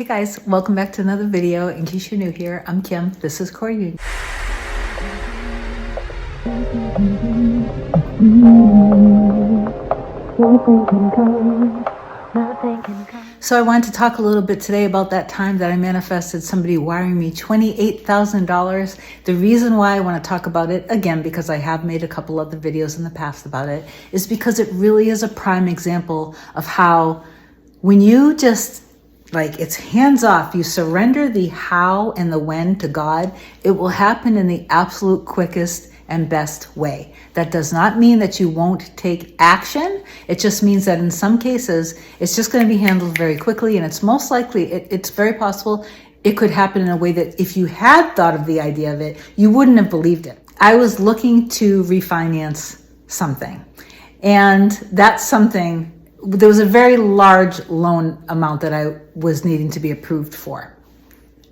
Hey guys, welcome back to another video. In case you're new here, I'm Kim. This is Corey. So I wanted to talk a little bit today about that time that I manifested somebody wiring me $28,000. The reason why I want to talk about it, again, because I have made a couple other videos in the past about it, is because it really is a prime example of how when you just, it's hands off, you surrender the how and the when to God, it will happen in the absolute quickest and best way. That does not mean that you won't take action. It just means that in some cases, it's just going to be handled very quickly. And it's most likely, it's very possible it could happen in a way that if you had thought of the idea of it, you wouldn't have believed it. I was looking to refinance something. And that's something, there was a very large loan amount that I was needing to be approved for.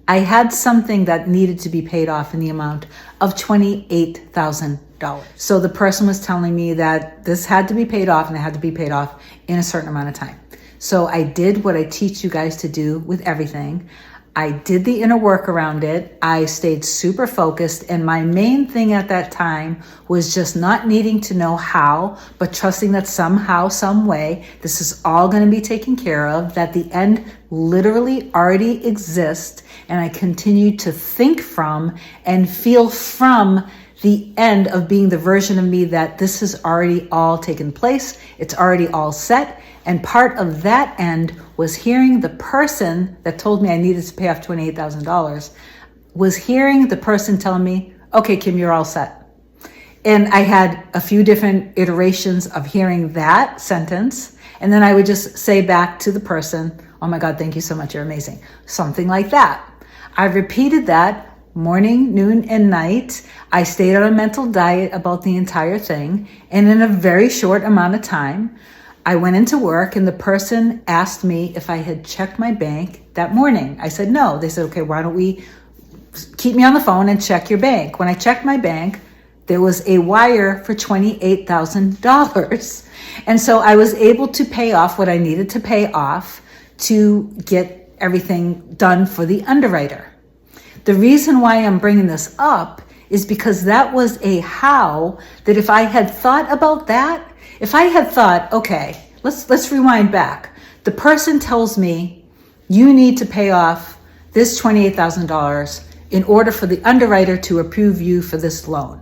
I had something that needed to be paid off in the amount of $28,000. So the person was telling me that this had to be paid off and it had to be paid off in a certain amount of time. So I did what I teach you guys to do with everything. I did the inner work around it. I stayed super focused. And my main thing at that time was just not needing to know how, but trusting that somehow, some way, this is all going to be taken care of, that the end literally already exists. And I continue to think from and feel from the end of being the version of me that this has already all taken place. It's already all set. And part of that end was hearing the person that told me I needed to pay off $28,000 was hearing the person telling me, okay, Kim, you're all set. And I had a few different iterations of hearing that sentence. And then I would just say back to the person, oh my God, thank you so much. You're amazing. Something like that. I repeated that morning, noon, and night. I stayed on a mental diet about the entire thing. And in a very short amount of time, I went into work and the person asked me if I had checked my bank that morning. I said, no. They said, okay, why don't we keep me on the phone and check your bank? When I checked my bank, there was a wire for $28,000. And so I was able to pay off what I needed to pay off to get everything done for the underwriter. The reason why I'm bringing this up is because that was a how that if I had thought about that, if I had thought, okay, let's rewind back. The person tells me you need to pay off this $28,000 in order for the underwriter to approve you for this loan.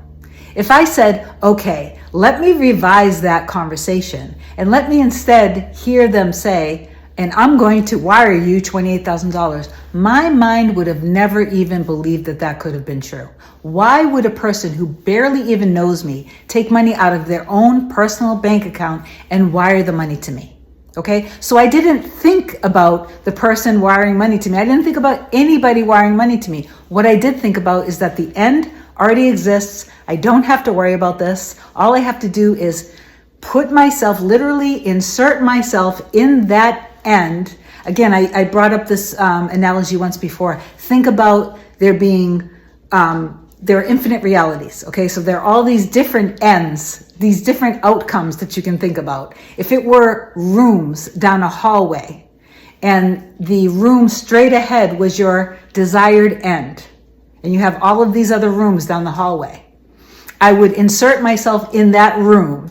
If I said, okay, let me revise that conversation and let me instead hear them say, and I'm going to wire you $28,000, my mind would have never even believed that that could have been true. Why would a person who barely even knows me take money out of their own personal bank account and wire the money to me? Okay, so I didn't think about the person wiring money to me. I didn't think about anybody wiring money to me. What I did think about is that the end already exists. I don't have to worry about this. All I have to do is put myself, literally insert myself in that end. Again, I brought up this analogy once before. Think about there being, there are infinite realities, okay? So there are all these different ends, these different outcomes that you can think about. If it were rooms down a hallway and the room straight ahead was your desired end, and you have all of these other rooms down the hallway, I would insert myself in that room,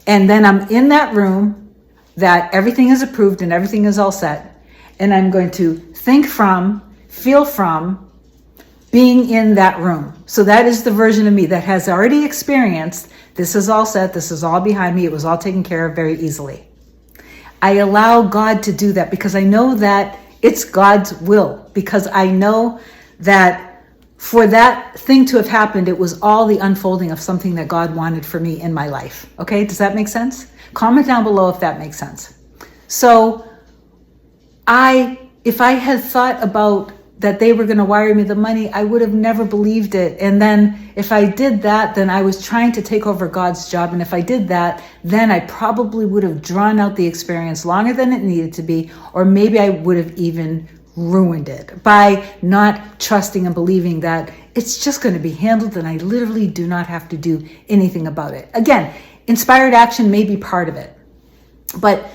and then I'm in that room that everything is approved and everything is all set, and I'm going to think from, feel from, being in that room. So that is the version of me that has already experienced, this is all set, this is all behind me, it was all taken care of very easily. I allow God to do that because I know that it's God's will, because I know that for that thing to have happened, it was all the unfolding of something that God wanted for me in my life. Okay, does that make sense? Comment down below if that makes sense. So if I had thought about that they were going to wire me the money, I would have never believed it. And then if I did that, then I was trying to take over God's job. And if I did that, then I probably would have drawn out the experience longer than it needed to be, or maybe I would have even ruined it by not trusting and believing that it's just going to be handled and I literally do not have to do anything about it. Again, inspired action may be part of it, but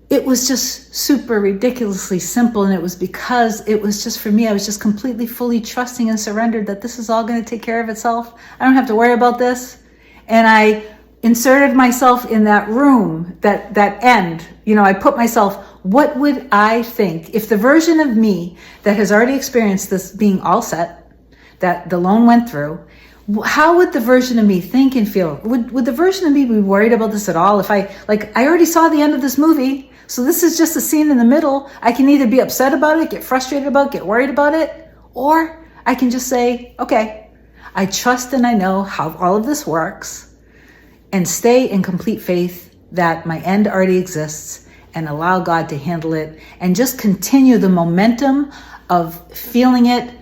it was just super ridiculously simple. And it was because it was just, for me, I was just completely, fully trusting and surrendered that this is all going to take care of itself. I don't have to worry about this. And I inserted myself in that room, that end. You know, I put myself, what would I think if the version of me that has already experienced this being all set, that the loan went through, how would the version of me think and feel? Would the version of me be worried about this at all? If I already saw the end of this movie, so this is just a scene in the middle. I can either be upset about it, get frustrated about it, get worried about it, or I can just say, okay, I trust and I know how all of this works, and stay in complete faith that my end already exists, and allow God to handle it, and just continue the momentum of feeling it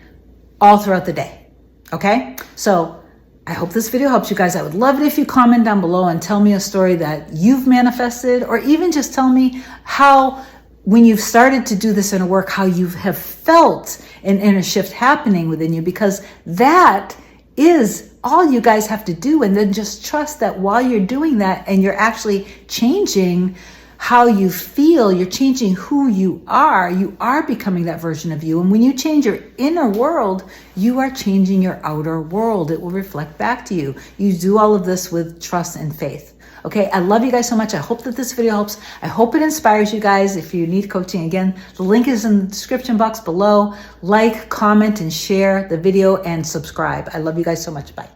all throughout the day. Okay? So I hope this video helps you guys. I would love it if you comment down below and tell me a story that you've manifested, or even just tell me how, when you've started to do this inner work, how you have felt an inner shift happening within you, because that is all you guys have to do. And then just trust that while you're doing that and you're actually changing how you feel, you're changing who you are becoming that version of you. And when you change your inner world, you are changing your outer world. It will reflect back to you. You do all of this with trust and faith. Okay, I love you guys so much. I hope that this video helps. I hope it inspires you guys. If you need coaching, again, the link is in the description box below. Like, comment, and share the video, and subscribe. I love you guys so much. Bye.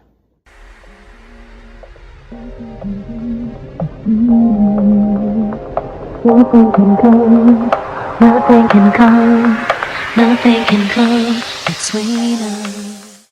Nothing can come, nothing can come, nothing can come between us.